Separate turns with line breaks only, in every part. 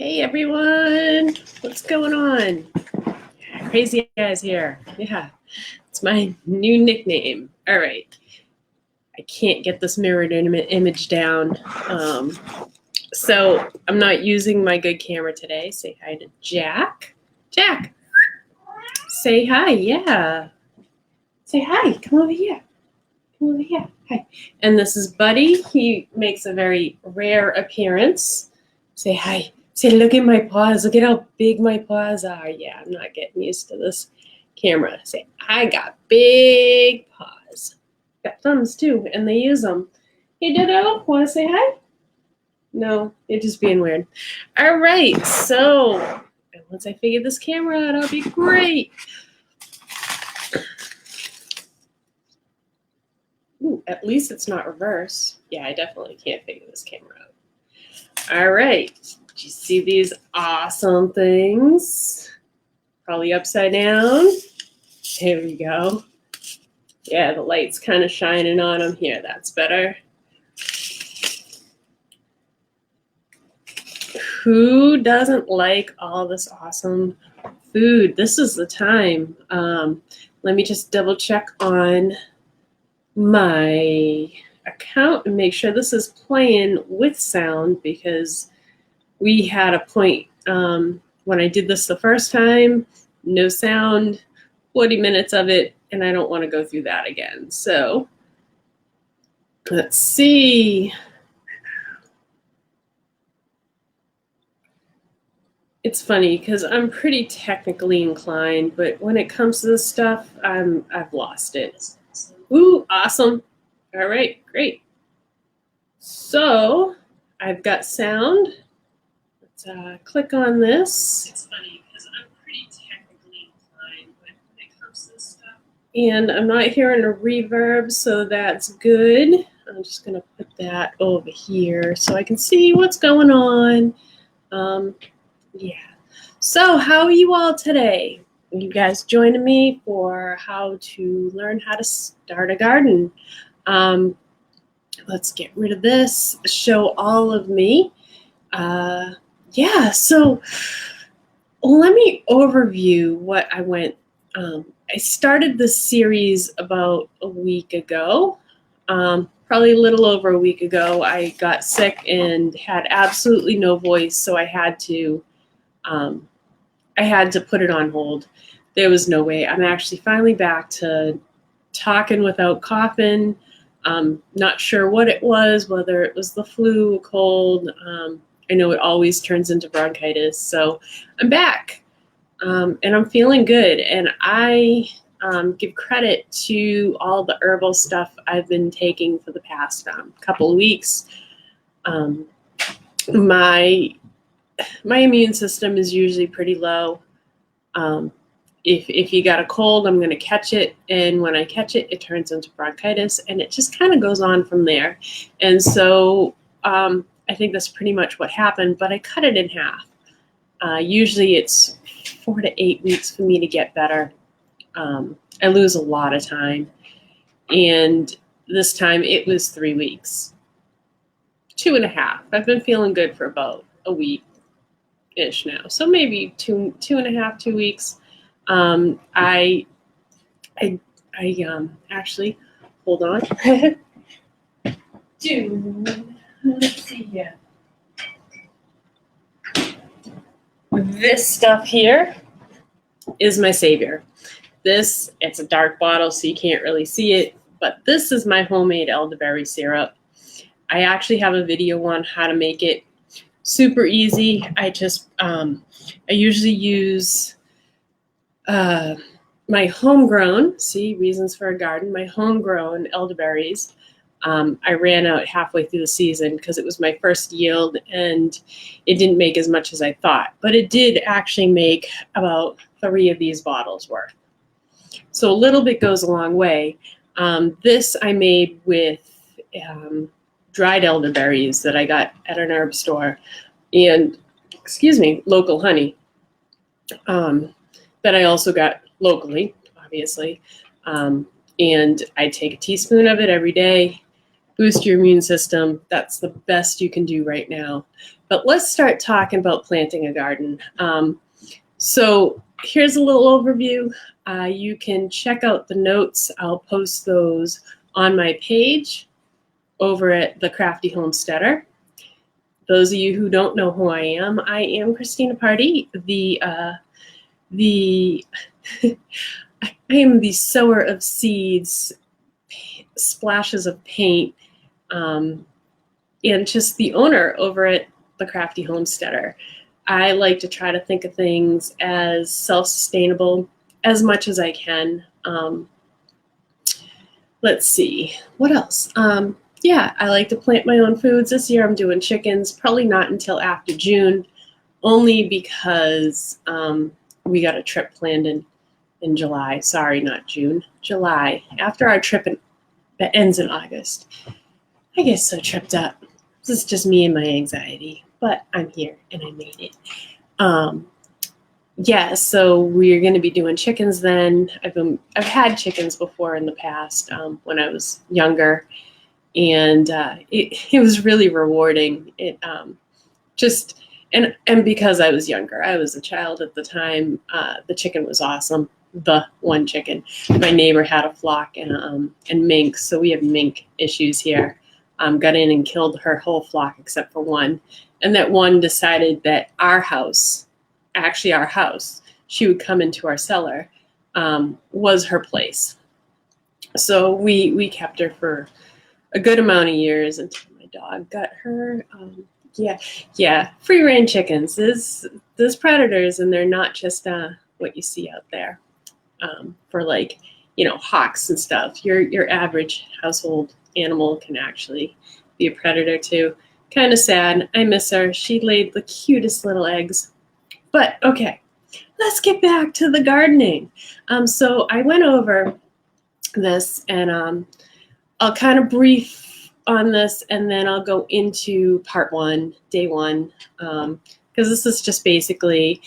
Hey everyone, what's going on? Crazy Eyes here. Yeah, it's my new nickname. All right, I can't get this mirrored image down. So I'm not using my good camera today. Say hi to Jack. Jack, say hi. Yeah, say hi. Come over here. Come over here. Hi. And this is Buddy. He makes a very rare appearance. Say hi. Say, look at my paws. Look at how big my paws are. Yeah, I'm not getting used to this camera. Say, I got big paws. Got thumbs too, and they use them. Hey, Dodo, want to say hi? No, you're just being weird. All right, so once I figure this camera out, I'll be great. Ooh, at least it's not reverse. Yeah, I definitely can't figure this camera out. All right. Did you see these awesome things? Probably upside down. Here we go. Yeah, the light's kind of shining on them here. That's better. Who doesn't like all this awesome food? This is the time. Let me just double check on my account and make sure this is playing with sound, because we had a point when I did this the first time, no sound, 40 minutes of it, and I don't want to go through that again. So let's see. It's funny because I'm pretty technically inclined, but when it comes to this stuff, I've lost it. Ooh, awesome. All right, great. So I've got sound. Let's click on this. It's funny because I'm pretty technically inclined, but when it comes to this stuff. And I'm not hearing a reverb, so that's good. I'm just going to put that over here so I can see what's going on. Yeah. So how are you all today? You guys joining me for how to learn how to start a garden. Let's get rid of this, show all of me. Yeah, so let me overview what I went. I started this series about a week ago. Probably a little over a week ago. I got sick and had absolutely no voice, so I had to put it on hold. There was no way. I'm actually finally back to talking without coughing. Not sure what it was, whether it was the flu, a cold. I know it always turns into bronchitis. So I'm back, and I'm feeling good. And I give credit to all the herbal stuff I've been taking for the past couple of weeks. My immune system is usually pretty low. If you got a cold, I'm going to catch it. And when I catch it, it turns into bronchitis. And it just kind of goes on from there. And so I think that's pretty much what happened. But I cut it in half. Usually it's 4 to 8 weeks for me to get better. I lose a lot of time. And this time it was 3 weeks. 2.5. I've been feeling good for about a week-ish now. So maybe 2.5, 2 weeks. I actually, hold on. Let's see here. This stuff here is my savior. It's a dark bottle, so you can't really see it, but this is my homemade elderberry syrup. I actually have a video on how to make it. Super easy. I usually use my homegrown, reasons for a garden, my homegrown elderberries. I ran out halfway through the season because it was my first yield and it didn't make as much as I thought, but it did actually make about 3 of these bottles worth. So a little bit goes a long way. This I made with dried elderberries that I got at an herb store and, local honey that I also got locally, obviously. And I take a teaspoon of it every day. Boost your immune system. That's the best you can do right now. But let's start talking about planting a garden. So here's a little overview. You can check out the notes. I'll post those on my page over at The Crafty Homesteader. Those of you who don't know who I am Christina Pardee, I am the sower of seeds, splashes of paint, and just the owner over at The Crafty Homesteader. I like to try to think of things as self-sustainable as much as I can. Let's see, what else? Yeah, I like to plant my own foods. This year I'm doing chickens, probably not until after June, only because we got a trip planned in July. Sorry, not June, July. After our trip that ends in August. I get so tripped up. This is just me and my anxiety, but I'm here and I made it. Yeah, so we're going to be doing chickens then. I've had chickens before in the past when I was younger. And it was really rewarding. It just and because I was younger, I was a child at the time. The chicken was awesome. The one chicken. My neighbor had a flock and minks, so we have mink issues here. Got in and killed her whole flock except for one, and that one decided that our house, she would come into our cellar, was her place. So we kept her for a good amount of years until my dog got her. Yeah, free range chickens. There's predators, and they're not just what you see out there for like, hawks and stuff. Your average household animal can actually be a predator too. Kind of sad. I miss her. She laid the cutest little eggs. But okay, let's get back to the gardening. So I went over this and I'll kind of brief on this, and then I'll go into part one, day one, because this is just basically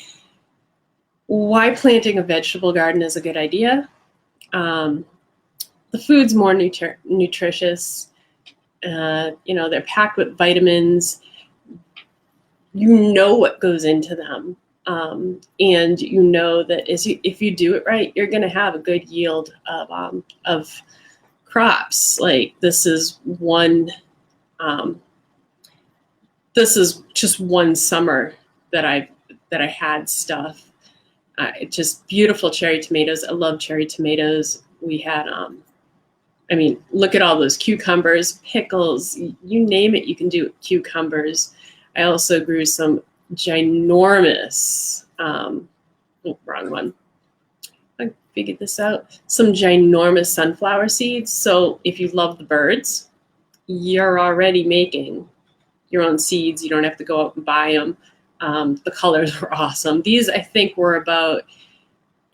why planting a vegetable garden is a good idea. The food's more nutritious. They're packed with vitamins. You know what goes into them. And you know that if you do it right, you're going to have a good yield of crops. Like this is just one summer that I had stuff. Just beautiful cherry tomatoes. I love cherry tomatoes. We had look at all those cucumbers, pickles, you name it, you can do cucumbers. I also grew some ginormous, wrong one. I figured this out. Some ginormous sunflower seeds. So if you love the birds, you're already making your own seeds. You don't have to go out and buy them. The colors were awesome. These, I think, were about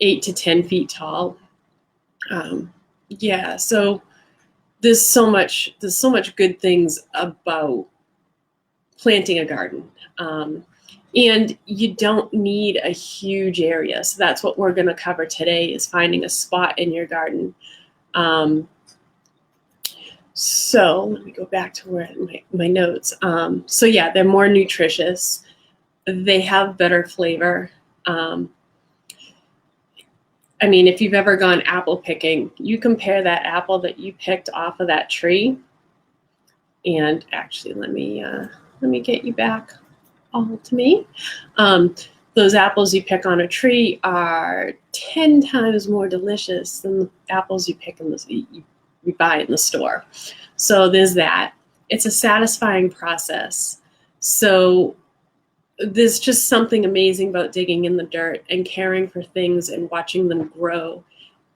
8 to 10 feet tall. Yeah, so there's so much good things about planting a garden. And you don't need a huge area. So that's what we're going to cover today, is finding a spot in your garden. So let me go back to where my notes. So yeah, they're more nutritious. They have better flavor. If you've ever gone apple picking, you compare that apple that you picked off of that tree. And actually, let me get you back all to me. Those apples you pick on a tree are 10 times more delicious than the apples you pick you buy in the store. So there's that. It's a satisfying process. So there's just something amazing about digging in the dirt and caring for things and watching them grow,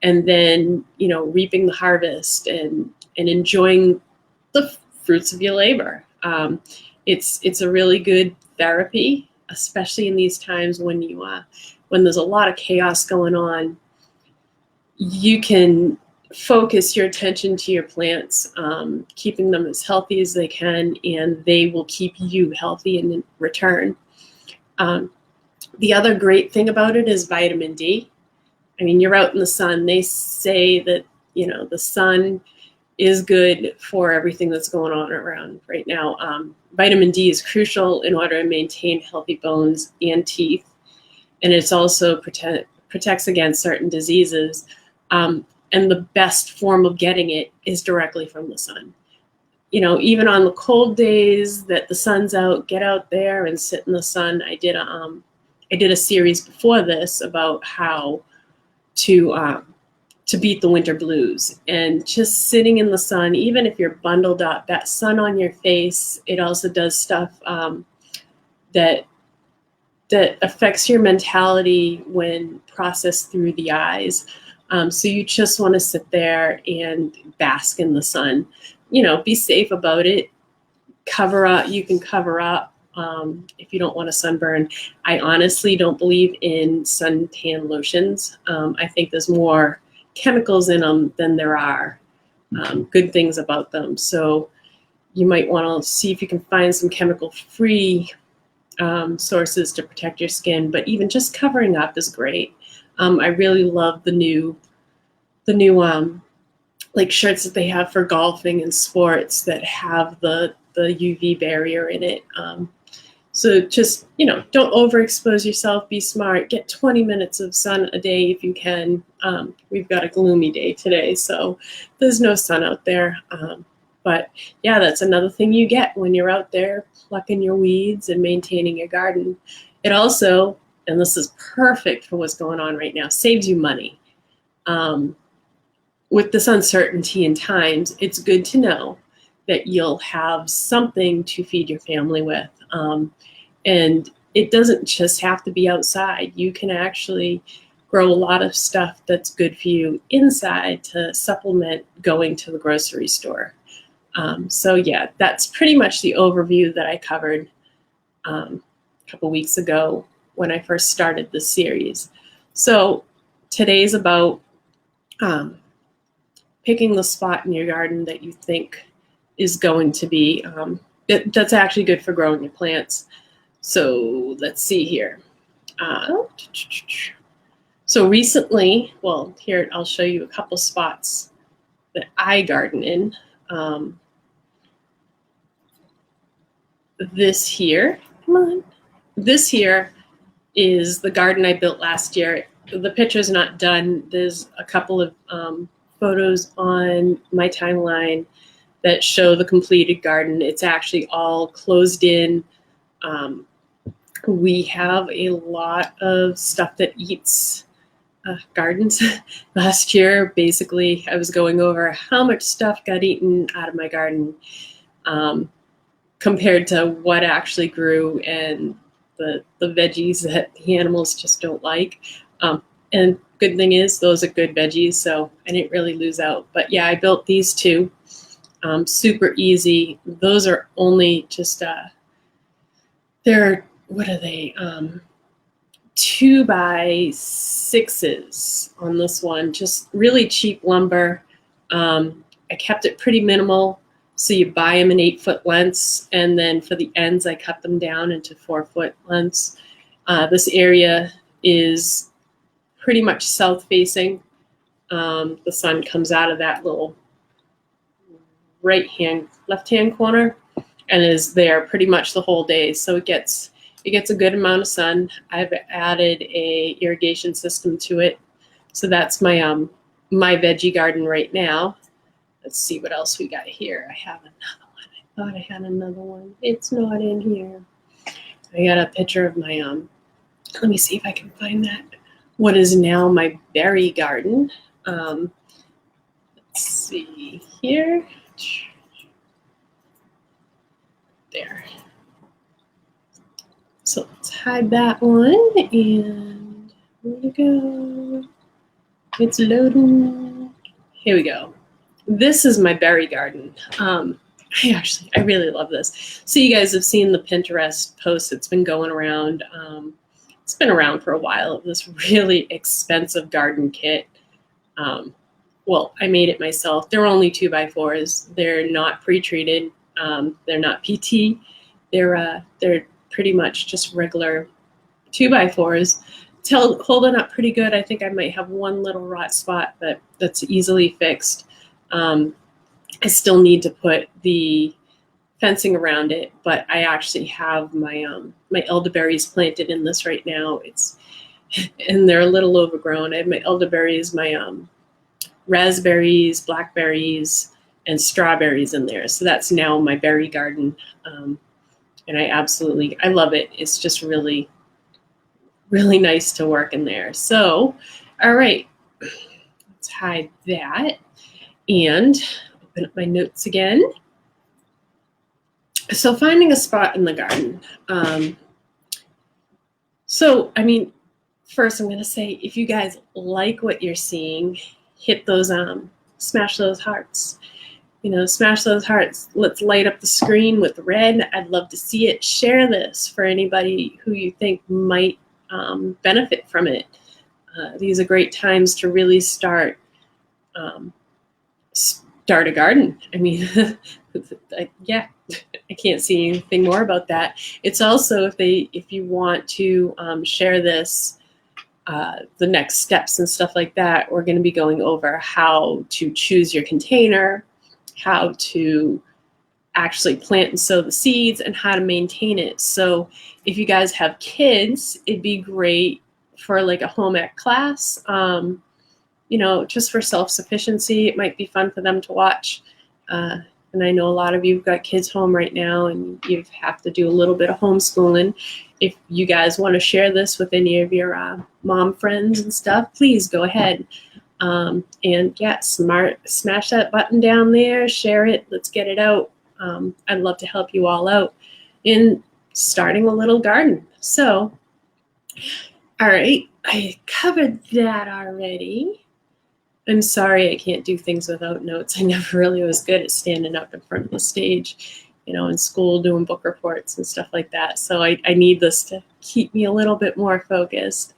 and then reaping the harvest and enjoying the fruits of your labor. It's a really good therapy, especially in these times when there's a lot of chaos going on. You can focus your attention to your plants, keeping them as healthy as they can, and they will keep you healthy in return. The other great thing about it is vitamin D. You're out in the sun. They say that, the sun is good for everything that's going on around right now. vitamin D is crucial in order to maintain healthy bones and teeth, and it's also protects against certain diseases. And the best form of getting it is directly from the sun. You know, even on the cold days that the sun's out, get out there and sit in the sun. I did a series before this about how to beat the winter blues, and just sitting in the sun, even if you're bundled up, that sun on your face, it also does stuff that affects your mentality when processed through the eyes. So you just want to sit there and bask in the sun. You know, be safe about it. Cover up. You can cover up if you don't want to sunburn. I honestly don't believe in suntan lotions. I think there's more chemicals in them than there are good things about them. So you might want to see if you can find some chemical-free sources to protect your skin. But even just covering up is great. I really love the new like shirts that they have for golfing and sports that have the UV barrier in it. So just, you know, don't overexpose yourself. Be smart. Get 20 minutes of sun a day if you can. We've got a gloomy day today, so there's no sun out there. But yeah, that's another thing you get when you're out there plucking your weeds and maintaining your garden. It also, and this is perfect for what's going on right now, saves you money. With this uncertainty in times, it's good to know that you'll have something to feed your family with. And it doesn't just have to be outside. You can actually grow a lot of stuff that's good for you inside to supplement going to the grocery store. So yeah, that's pretty much the overview that I covered a couple weeks ago when I first started this series. So today's about picking the spot in your garden that you think is going to be, that's actually good for growing your plants. So let's see here. So recently, well, here, I'll show you a couple spots that I garden in. This here, come on. This here is the garden I built last year. The picture's not done. There's a couple of photos on my timeline that show the completed garden. It's actually all closed in. We have a lot of stuff that eats gardens. Last year, basically, I was going over how much stuff got eaten out of my garden compared to what actually grew, and the veggies that the animals just don't like. And good thing is, those are good veggies, so I didn't really lose out. But yeah, I built these two. Super easy. Those are only just, they're, what are they? 2x6s on this one. Just really cheap lumber. I kept it pretty minimal. So you buy them in 8-foot lengths, and then for the ends, I cut them down into 4-foot lengths. This area is pretty much south facing. The sun comes out of that little left-hand corner and is there pretty much the whole day. So it gets a good amount of sun. I've added a irrigation system to it. So that's my my veggie garden right now. Let's see what else we got here. I have another one. I thought I had another one. It's not in here. I got a picture of my let me see if I can find that. What is now my berry garden. Let's see here. There. So let's hide that one, and where to go? It's loading. Here we go. This is my berry garden. I really love this. So you guys have seen the Pinterest post that's been going around. It's been around for a while. This really expensive garden kit. Well, I made it myself. They're only 2x4s. They're not pre-treated. They're not PT. They're pretty much just regular 2x4s. It's holding up pretty good. I think I might have one little rot spot, but that's easily fixed. I still need to put the fencing around it, but I actually have my my elderberries planted in this right now. And they're a little overgrown. I have my elderberries, my raspberries, blackberries, and strawberries in there. So that's now my berry garden. And I love it. It's just really, really nice to work in there. So, all right, let's hide that and open up my notes again. So finding a spot in the garden. First I'm going to say, if you guys like what you're seeing, hit those, smash those hearts. Smash those hearts. Let's light up the screen with red. I'd love to see it. Share this for anybody who you think might benefit from it. These are great times to really start a garden. Yeah, I can't see anything more about that. It's also, if you want to share this, the next steps and stuff like that, we're going to be going over how to choose your container, how to actually plant and sow the seeds, and how to maintain it. So if you guys have kids, it'd be great for like a home ec class, just for self-sufficiency. It might be fun for them to watch. And I know a lot of you have got kids home right now and you have to do a little bit of homeschooling. If you guys want to share this with any of your mom friends and stuff, please go ahead. And yeah, smash that button down there, share it, let's get it out. I'd love to help you all out in starting a little garden. So, all right, I covered that already. I'm sorry I can't do things without notes. I never really was good at standing up in front of the stage, in school doing book reports and stuff like that. So I need this to keep me a little bit more focused.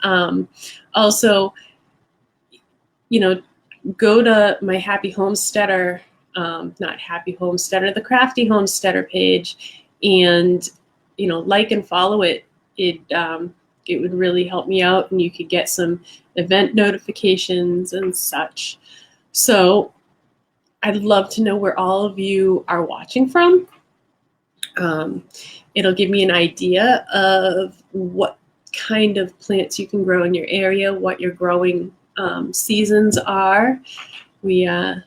Also, go to my Happy Homesteader, not Happy Homesteader, the Crafty Homesteader page, and like and follow it. It would really help me out, and you could get some event notifications and such. So I'd love to know where all of you are watching from. It'll give me an idea of what kind of plants you can grow in your area, what your growing seasons are. Not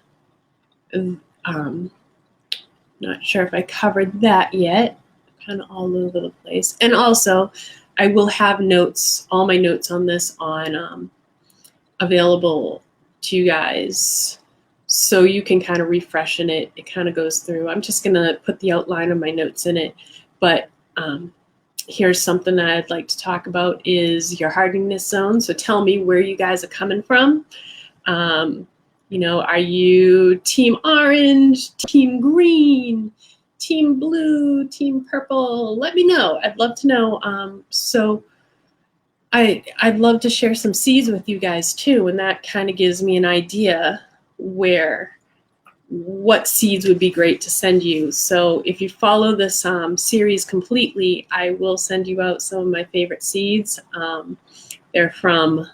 sure if I covered that yet. Kind of all over the place. And also, I will have notes, all my notes on this on available to you guys, so you can kind of refresh in it. It kind of goes through. I'm just going to put the outline of my notes in it. But here's something that I'd like to talk about is your hardiness zone. So tell me where you guys are coming from. Are you team orange, team green, team blue, team purple? Let me know. I'd love to know. So I'd love to share some seeds with you guys too, and that kind of gives me an idea what seeds would be great to send you. So if you follow this series completely, I will send you out some of my favorite seeds. They're from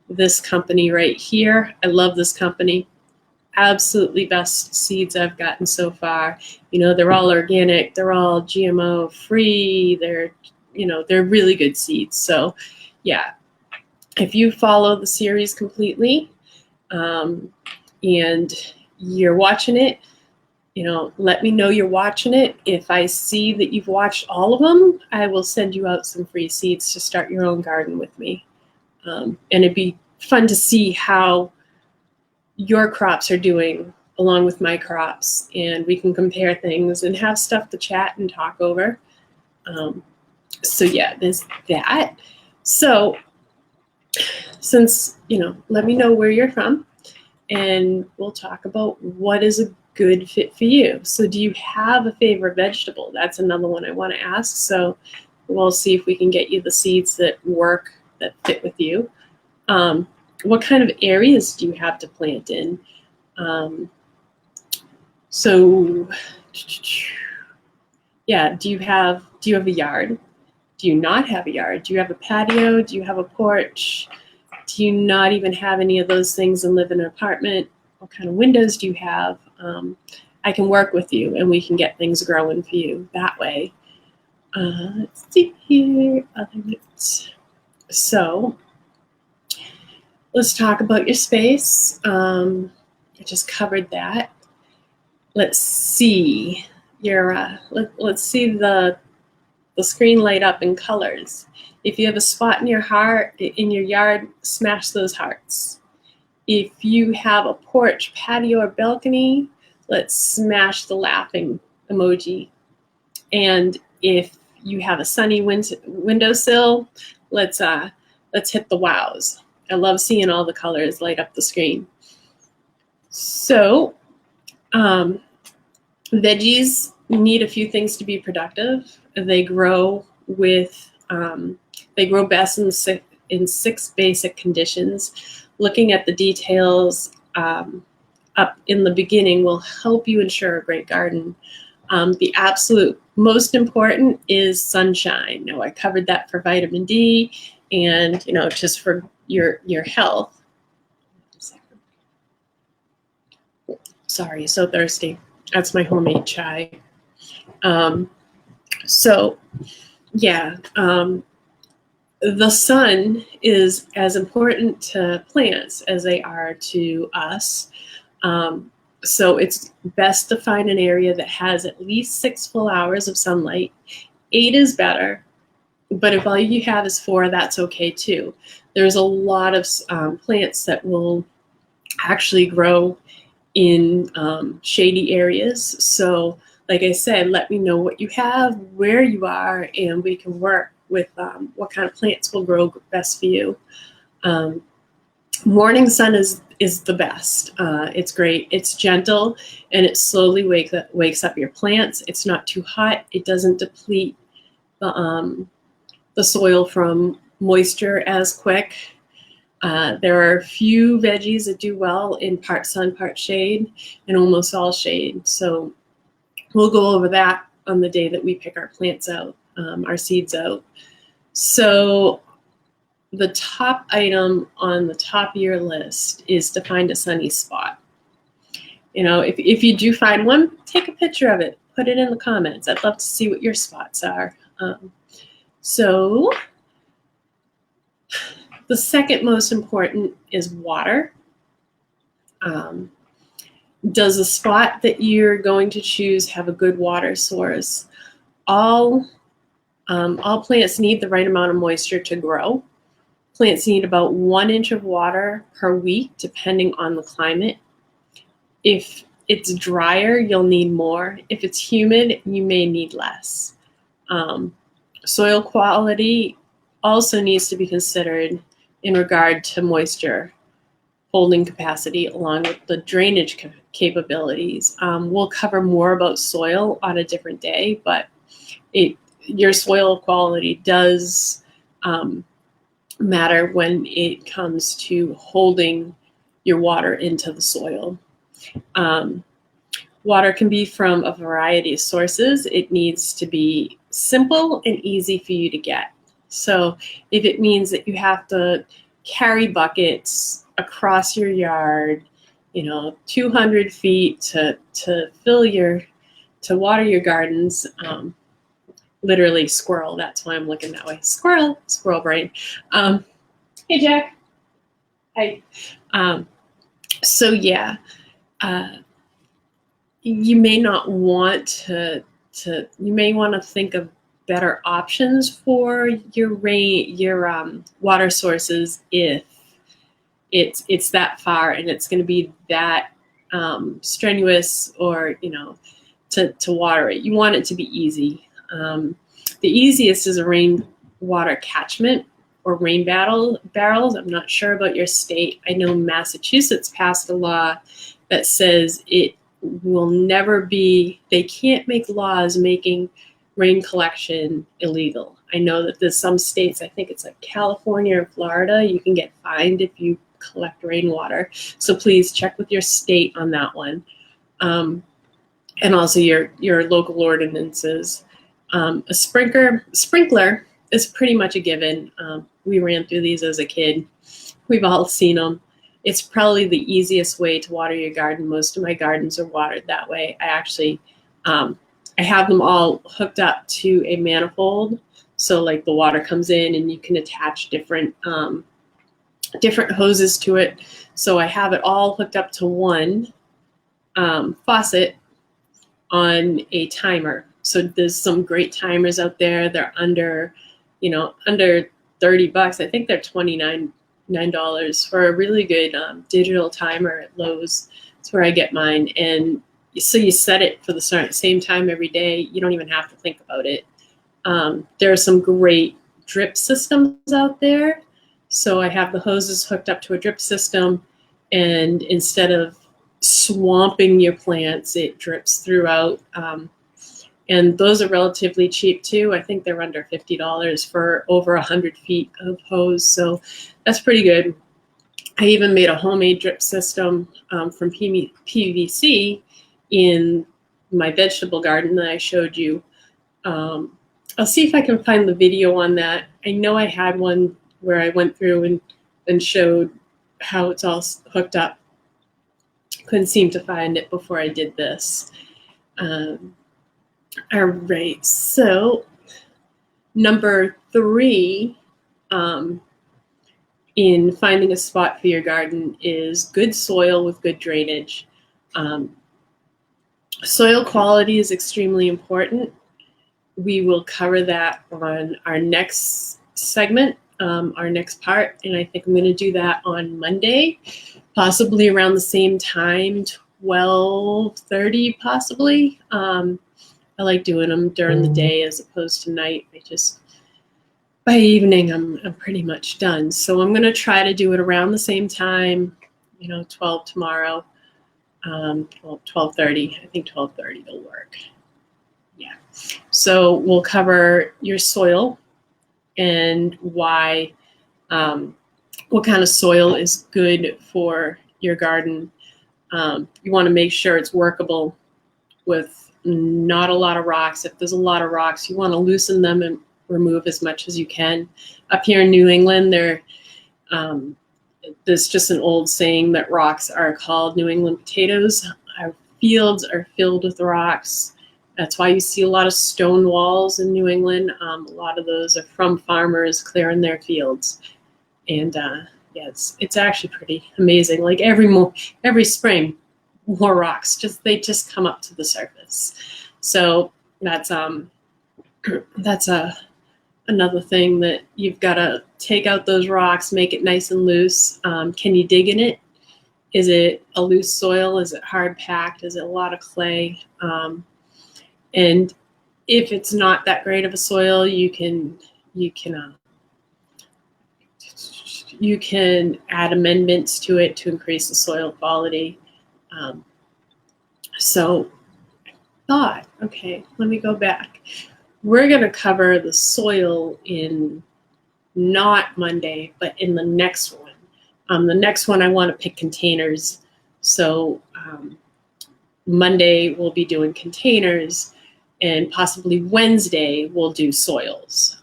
this company right here. I love this company. Absolutely best seeds I've gotten so far. They're all organic, they're all GMO free, they're really good seeds. So yeah, if you follow the series completely, and you're watching it, let me know you're watching it. If I see that you've watched all of them, I will send you out some free seeds to start your own garden with me. And it'd be fun to see how your crops are doing along with my crops, and we can compare things and have stuff to chat and talk over. So yeah, there's that. So since, let me know where you're from, and we'll talk about what is a good fit for you. So do you have a favorite vegetable? That's another one I want to ask. So we'll see if we can get you the seeds that work, that fit with you. What kind of areas do you have to plant in? So yeah, do you have a yard? Do you not have a yard? Do you have a patio? Do you have a porch? Do you not even have any of those things and live in an apartment? What kind of windows do you have? I can work with you and we can get things growing for you that way. Let's see here, other notes. So let's talk about your space. I just covered that. Let's see your let's see the screen light up in colors. If you have a spot in your yard, smash those hearts. If you have a porch, patio, or balcony, let's smash the laughing emoji. And if you have a sunny windowsill, let's hit the wows. I love seeing all the colors light up the screen. So, veggies need a few things to be productive. They grow best in 6 basic conditions. Looking at the details up in the beginning will help you ensure a great garden. The absolute most important is sunshine. Now, I covered that for vitamin D and, just for your health. Sorry, so thirsty. That's my homemade chai. The sun is as important to plants as they are to us. So it's best to find an area that has at least 6 full hours of sunlight. 8 is better, but if all you have is 4, that's okay too. There's a lot of plants that will actually grow in shady areas. So like I said, let me know what you have, where you are, and we can work with what kind of plants will grow best for you. Morning sun is the best. It's great. It's gentle, and it slowly wakes up your plants. It's not too hot. It doesn't deplete the soil from moisture as quick. There are a few veggies that do well in part sun, part shade, and almost all shade. So we'll go over that on the day that we pick our plants out, our seeds out. So the top item on the top of your list is to find a sunny spot. If you do find one, take a picture of it, put it in the comments. I'd love to see what your spots are. So the second most important is water. Does the spot that you're going to choose have a good water source? All plants need the right amount of moisture to grow. Plants need about 1 inch of water per week, depending on the climate. If it's drier, you'll need more. If it's humid, you may need less. Soil quality also needs to be considered in regard to moisture holding capacity along with the drainage capabilities. We'll cover more about soil on a different day, but your soil quality does matter when it comes to holding your water into the soil. Water can be from a variety of sources. It needs to be simple and easy for you to get. So if it means that you have to carry buckets across your yard, 200 feet to water your gardens, literally squirrel, that's why I'm looking that way. Squirrel brain. Hey, Jack. Hi. So yeah, you may not want to, you may want to think of better options for your water sources if it's that far and it's going to be that strenuous or to water it. You want it to be easy. The easiest is a rainwater catchment or rain barrels. I'm not sure about your state. I know Massachusetts passed a law that says it will never be, they can't make laws making rain collection illegal. I know that there's some states, I think it's like California or Florida, you can get fined if you collect rainwater. So please check with your state on that one. And also your local ordinances. A sprinkler is pretty much a given. We ran through these as a kid. We've all seen them. it's probably the easiest way to water your garden. Most of my gardens are watered that way. I actually, I have them all hooked up to a manifold. So like the water comes in and you can attach different hoses to it. So I have it all hooked up to one faucet on a timer. So there's some great timers out there. They're under, under $30. I think they're $29 for a really good digital timer at Lowe's. That's where I get mine. And so you set it for the same time every day. You don't even have to think about it. There are some great drip systems out there. So I have the hoses hooked up to a drip system, and instead of swamping your plants, it drips throughout. And those are relatively cheap too. I think they're under $50 for over 100 feet of hose. So that's pretty good. I even made a homemade drip system from PVC in my vegetable garden that I showed you. I'll see if I can find the video on that. I know I had one where I went through and showed how it's all hooked up. Couldn't seem to find it before I did this. All right, so number 3 in finding a spot for your garden is good soil with good drainage. Soil quality is extremely important. We will cover that on our next segment, our next part, and I think I'm going to do that on Monday, possibly around the same time, 12:30 possibly. I like doing them during the day as opposed to night. By evening, I'm pretty much done. So I'm going to try to do it around the same time, 12 tomorrow. 12:30. I think 12:30 will work. Yeah. So we'll cover your soil and why, what kind of soil is good for your garden. You want to make sure it's workable with not a lot of rocks. If there's a lot of rocks, you want to loosen them and remove as much as you can. Up here in New England, there's just an old saying that rocks are called New England potatoes. Our fields are filled with rocks. That's why you see a lot of stone walls in New England. A lot of those are from farmers clearing their fields. And yeah, it's actually pretty amazing. Like every spring, more rocks. They just come up to the surface. So that's another thing that you've got to take out those rocks, make it nice and loose. Can you dig in it? Is it a loose soil? Is it hard packed? Is it a lot of clay? And if it's not that great of a soil, you can add amendments to it to increase the soil quality. So I thought, okay, let me go back. We're going to cover the soil in not Monday, but in the next one. The next one I want to pick containers. So Monday we'll be doing containers, and possibly Wednesday we'll do soils.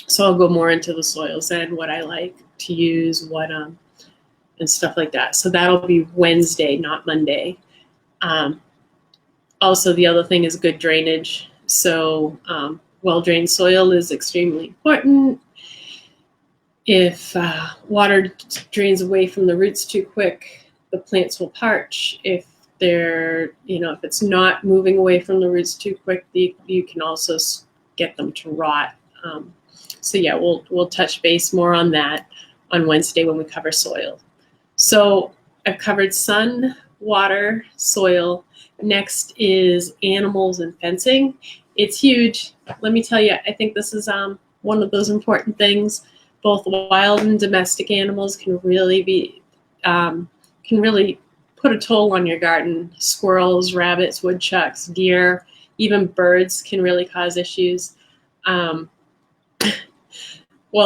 So I'll go more into the soils and what I like to use, and stuff like that. So that'll be Wednesday, not Monday. Also, the other thing is good drainage. So well-drained soil is extremely important. If water drains away from the roots too quick, the plants will parch. If if it's not moving away from the roots too quick, you can also get them to rot. So yeah, we'll touch base more on that on Wednesday when we cover soil. So I've covered sun, water, soil. Next is animals and fencing. It's huge. Let me tell you, I think this is one of those important things. Both wild and domestic animals can really put a toll on your garden. Squirrels, rabbits, woodchucks, deer, even birds can really cause issues. While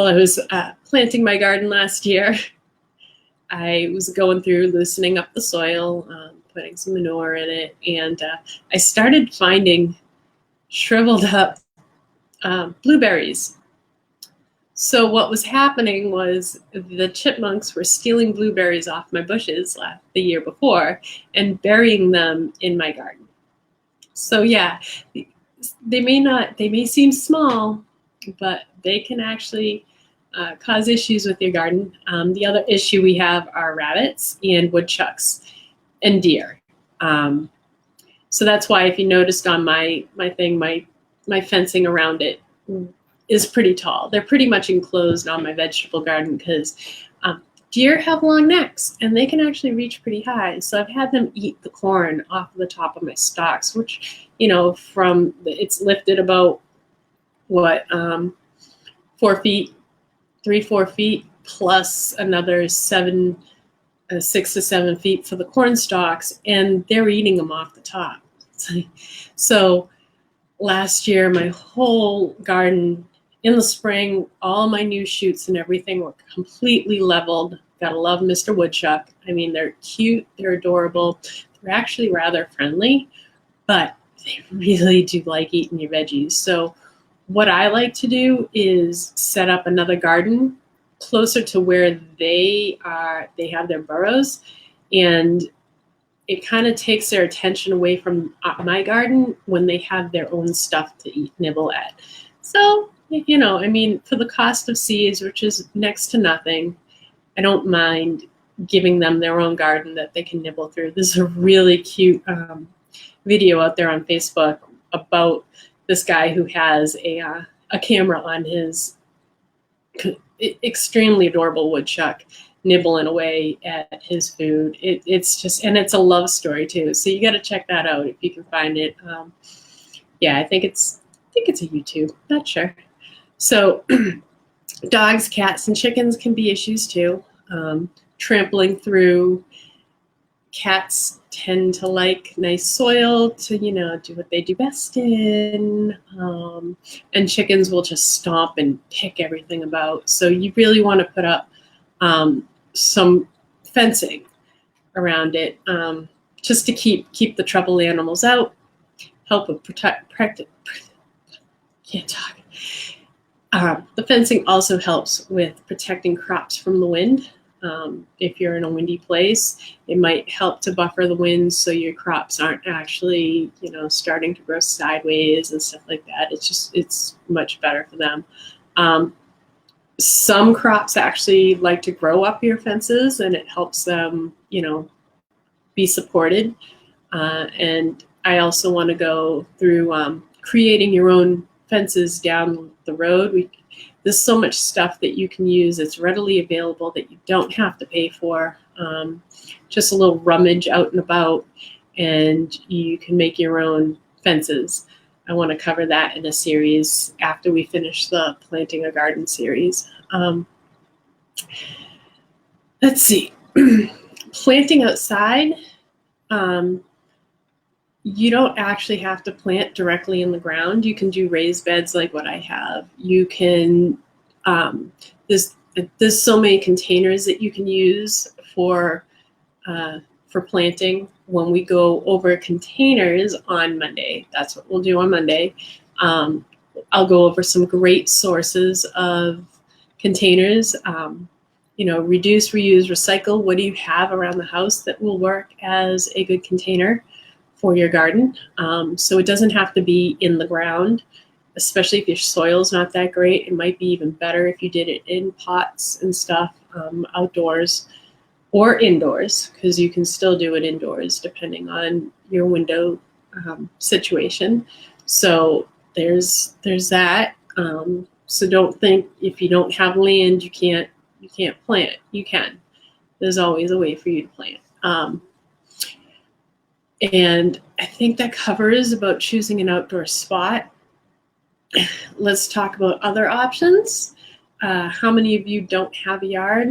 I was planting my garden last year, I was going through loosening up the soil, putting some manure in it, and I started finding shriveled up blueberries. So what was happening was the chipmunks were stealing blueberries off my bushes the year before and burying them in my garden. So yeah, they may seem small, but they can actually cause issues with your garden. The other issue we have are rabbits and woodchucks and deer. So that's why, if you noticed on my fencing around it is pretty tall. They're pretty much enclosed on my vegetable garden because deer have long necks and they can actually reach pretty high. So I've had them eat the corn off the top of my stalks, which, it's lifted about 4 feet, 4 feet, plus another 6 to 7 feet for the corn stalks, and they're eating them off the top. So last year, my whole garden in the spring, all my new shoots and everything were completely leveled. Gotta love Mr. Woodchuck. I mean, they're cute, they're adorable, they're actually rather friendly, but they really do like eating your veggies. So what I like to do is set up another garden closer to where they have their burrows, and it kind of takes their attention away from my garden when they have their own stuff to nibble at. So, for the cost of seeds, which is next to nothing, I don't mind giving them their own garden that they can nibble through. There's a really cute video out there on Facebook about this guy who has a camera on his extremely adorable woodchuck nibbling away at his food. It's just, and it's a love story too. So you got to check that out if you can find it. I think it's a YouTube, not sure. So dogs, cats, and chickens can be issues too. Trampling through. Cats tend to like nice soil to, do what they do best in. And chickens will just stomp and pick everything about. So you really want to put up some fencing around it, just to keep the troubled animals out, help with can't talk. The fencing also helps with protecting crops from the wind. If you're in a windy place, it might help to buffer the wind so your crops aren't actually, starting to grow sideways and stuff like that. It's much better for them. Some crops actually like to grow up your fences, and it helps them, be supported. And I also want to go through creating your own fences down the road. There's so much stuff that you can use. It's readily available that you don't have to pay for. Just a little rummage out and about, and you can make your own fences. I want to cover that in a series after we finish the Planting a Garden series. Let's see. Planting outside, you don't actually have to plant directly in the ground. You can do raised beds like what I have. You can, there's so many containers that you can use for planting. When we go over containers on Monday, that's what we'll do on Monday. I'll go over some great sources of containers. Reduce, reuse, recycle. What do you have around the house that will work as a good container for your garden? So it doesn't have to be in the ground, especially if your soil's not that great. It might be even better if you did it in pots and stuff, outdoors or indoors, because you can still do it indoors depending on your window situation. So there's that. So don't think if you don't have land you can't plant. You can. There's always a way for you to plant. And I think that covers about choosing an outdoor spot. Let's talk about other options. How many of you don't have a yard?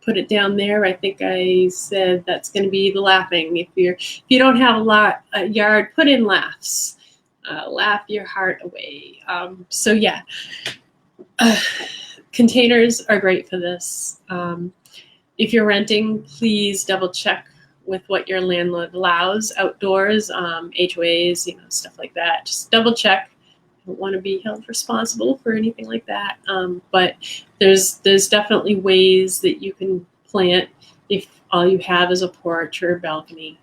Put it down there. I think I said that's going to be the laughing. If you don't have a yard, put in laughs. Laugh your heart away. Containers are great for this. If you're renting, please double check with what your landlord allows outdoors, HOAs, stuff like that. Just double check don't want to be held responsible for anything like that. But there's definitely ways that you can plant if all you have is a porch or a balcony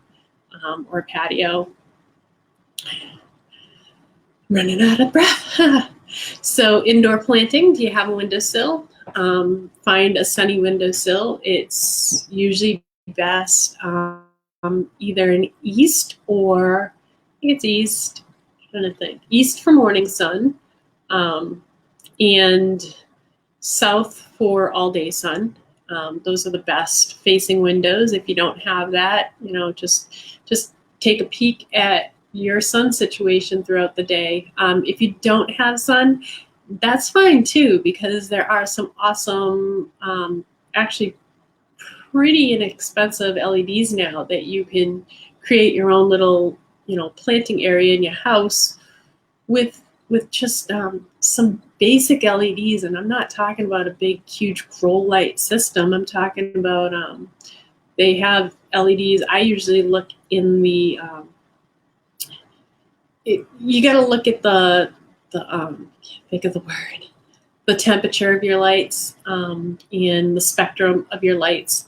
or a patio. Running out of breath. So indoor planting, do you have a windowsill? Find a sunny windowsill. It's usually best either in east or, I think it's east, I'm trying to think, east for morning sun and south for all day sun. Those are the best facing windows. If you don't have that, just take a peek at your sun situation throughout the day. If you don't have sun, that's fine too, because there are some awesome, actually pretty inexpensive LEDs now that you can create your own little, planting area in your house with just some basic LEDs. And I'm not talking about a big, huge grow light system. I'm talking about they have LEDs. I usually look in the you got to look at the can't think of the word, the temperature of your lights and the spectrum of your lights.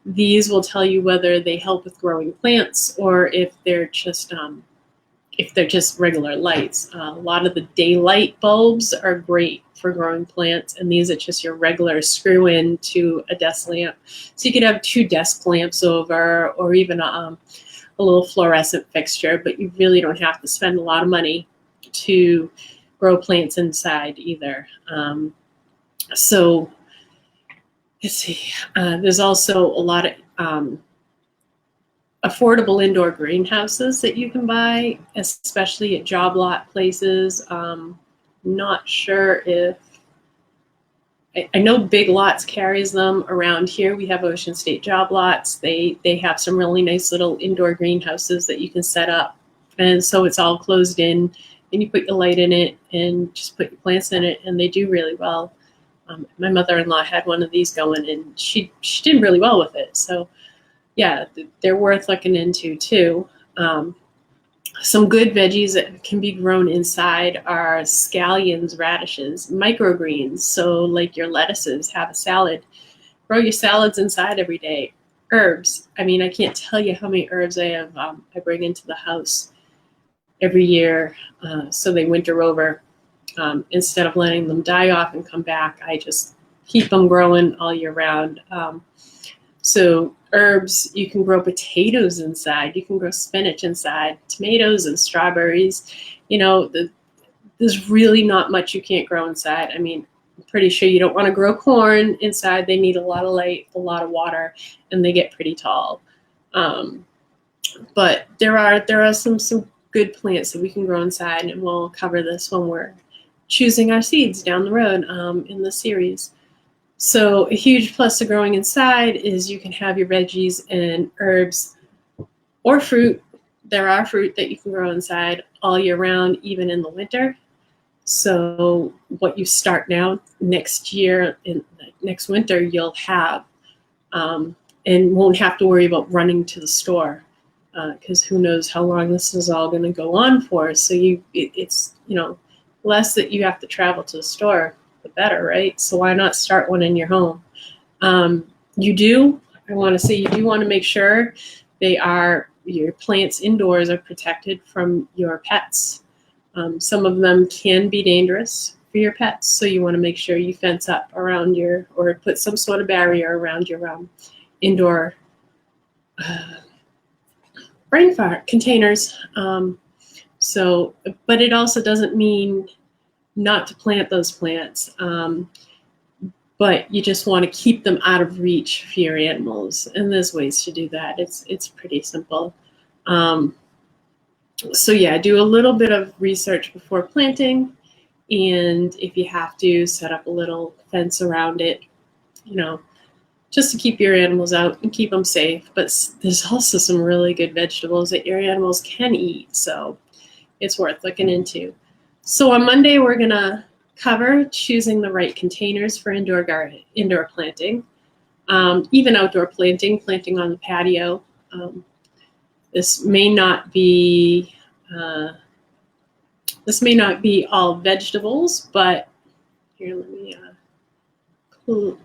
These will tell you whether they help with growing plants or if they're just regular lights. A lot of the daylight bulbs are great for growing plants, and these are just your regular screw in to a desk lamp. So you could have 2 desk lamps over, or even a little fluorescent fixture, but you really don't have to spend a lot of money to grow plants inside either. So let's see, there's also a lot of affordable indoor greenhouses that you can buy, especially at job lot places. Not sure if, I know Big Lots carries them around here. We have Ocean State Job Lots. They have some really nice little indoor greenhouses that you can set up. And so it's all closed in, and you put your light in it and just put your plants in it, and they do really well. My mother-in-law had one of these going, and she did really well with it. So yeah, they're worth looking into too. Some good veggies that can be grown inside are scallions, radishes, microgreens. So like your lettuces, have a salad. Grow your salads inside every day. Herbs. I mean, I can't tell you how many herbs I have. I bring into the house every year so they winter over. Instead of letting them die off and come back, I just keep them growing all year round. So herbs, you can grow potatoes inside. You can grow spinach inside, tomatoes and strawberries. There's really not much you can't grow inside. I mean, I'm pretty sure you don't want to grow corn inside. They need a lot of light, a lot of water, and they get pretty tall. But there are some good plants that we can grow inside, and we'll cover this when we're choosing our seeds down the road in the series. So a huge plus to growing inside is you can have your veggies and herbs or fruit. There are fruit that you can grow inside all year round, even in the winter. So what you start now, next winter, you'll have and won't have to worry about running to the store because who knows how long this is all going to go on for. So it's less that you have to travel to the store, the better, right? So why not start one in your home? I want to say you do want to make sure your plants indoors are protected from your pets. Some of them can be dangerous for your pets, so you want to make sure you fence up around or put some sort of barrier around your indoor rainforest containers. But it also doesn't mean not to plant those plants, but you just want to keep them out of reach for your animals. And there's ways to do that. It's pretty simple. So yeah, do a little bit of research before planting, and if you have to, set up a little fence around it, just to keep your animals out and keep them safe. But there's also some really good vegetables that your animals can eat, so it's worth looking into. So on Monday, we're going to cover choosing the right containers for indoor planting, even outdoor planting on the patio. This may not be This may not be all vegetables, but here, let me cool.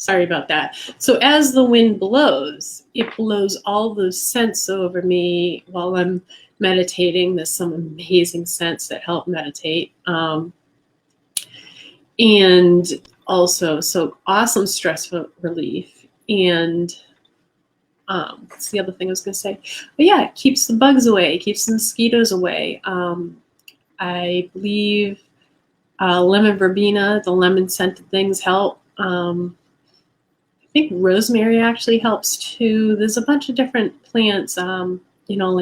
Sorry about that. So as the wind blows, it blows all those scents over me while I'm meditating. There's some amazing scents that help meditate. And also, so awesome stress relief. And what's the other thing I was going to say? But yeah, it keeps the bugs away, it keeps the mosquitoes away. I believe lemon verbena, the lemon scented things help. I think rosemary actually helps too. There's a bunch of different plants, like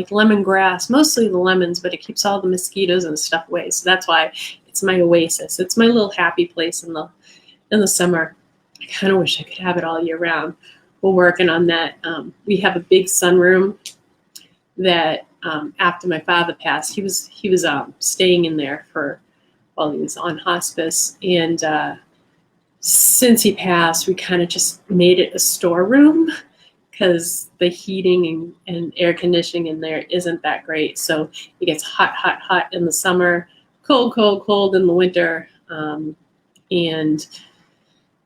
lemongrass, mostly the lemons, but it keeps all the mosquitoes and stuff away. So that's why it's my oasis. It's my little happy place in the summer. I kind of wish I could have it all year round. We're working on that. We have a big sunroom that after my father passed, he was staying in there while he was on hospice, and since he passed, we kind of just made it a storeroom because the heating and air conditioning in there isn't that great. So it gets hot, hot, hot in the summer, cold, cold, cold in the winter. And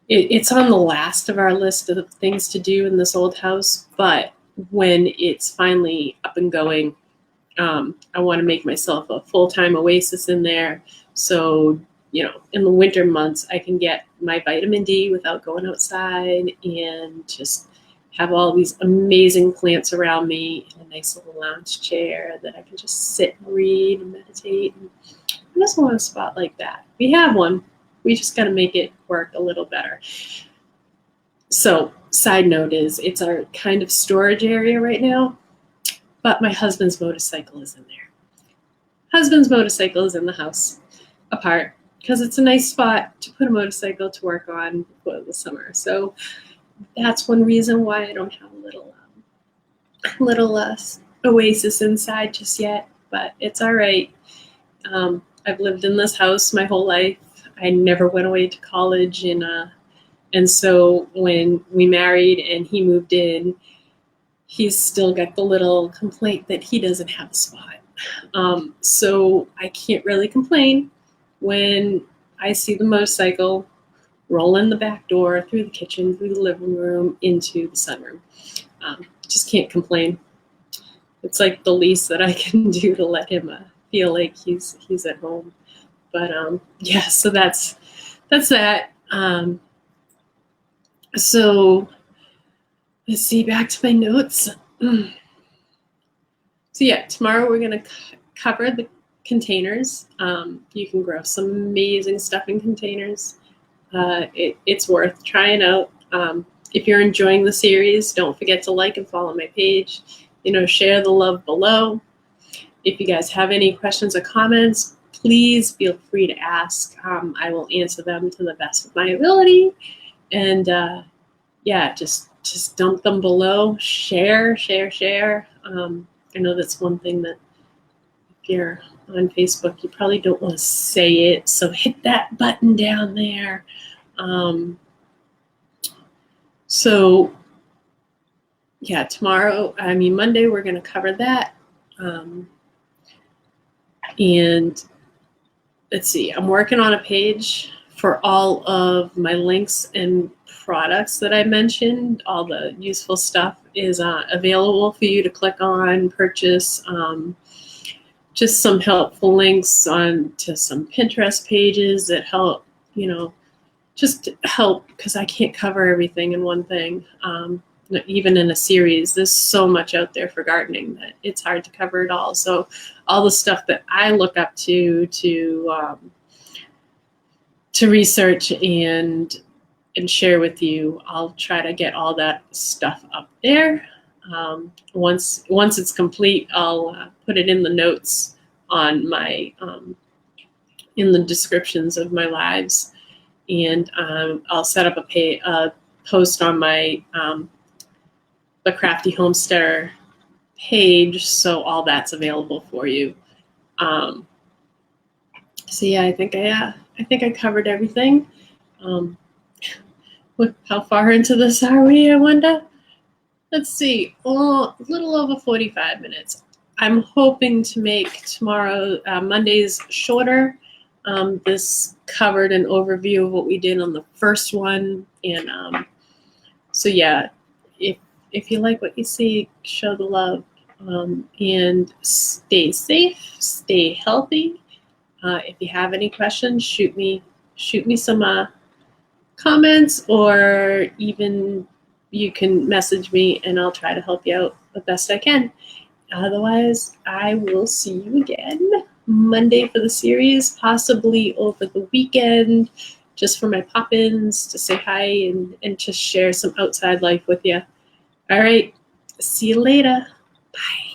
it's on the last of our list of things to do in this old house. But when it's finally up and going, I want to make myself a full-time oasis in there. So, in the winter months, I can get my vitamin D without going outside and just have all these amazing plants around me in a nice little lounge chair that I can just sit and read and meditate. And I just want a spot like that. We have one. We just got to make it work a little better. So, side note is it's our kind of storage area right now, but my husband's motorcycle is in there. Husband's motorcycle is in the house apart because it's a nice spot to put a motorcycle to work on for the summer. So that's one reason why I don't have a little oasis inside just yet, but it's all right. I've lived in this house my whole life. I never went away to college, and so when we married and he moved in, he's still got the little complaint that he doesn't have a spot. So I can't really complain when I see the motorcycle roll in the back door, through the kitchen, through the living room, into the sunroom. Just can't complain. It's like the least that I can do to let him feel like he's at home. But yeah, so that's that. So let's see, back to my notes. So yeah, tomorrow we're going to cover the containers. You can grow some amazing stuff in containers. It's worth trying out. If you're enjoying the series, don't forget to like and follow my page. Share the love below. If you guys have any questions or comments, please feel free to ask. I will answer them to the best of my ability. And yeah, just dump them below. Share. I know that's one thing that if you're on Facebook, you probably don't want to say it, so hit that button down there. So yeah, Monday, we're going to cover that. And let's see, I'm working on a page for all of my links and products that I mentioned. All the useful stuff is available for you to click on, purchase. Just some helpful links on to some Pinterest pages that help, just help, because I can't cover everything in one thing. Even in a series, there's so much out there for gardening that it's hard to cover it all. So all the stuff that I look up to research and share with you, I'll try to get all that stuff up there. Once it's complete, I'll put it in the notes on my in the descriptions of my lives, and I'll set up a post on my the Crafty Homesteader page, so all that's available for you. So yeah, I think I covered everything. How far into this are we, I wonder? Let's see, a little over 45 minutes. I'm hoping to make tomorrow, Monday's shorter. This covered an overview of what we did on the first one. And so yeah, if you like what you see, show the love, and stay safe, stay healthy. If you have any questions, shoot me some comments, or even you can message me and I'll try to help you out the best I can. Otherwise, I will see you again Monday for the series, possibly over the weekend, just for my pop-ins to say hi and just share some outside life with you. All right, see you later. Bye.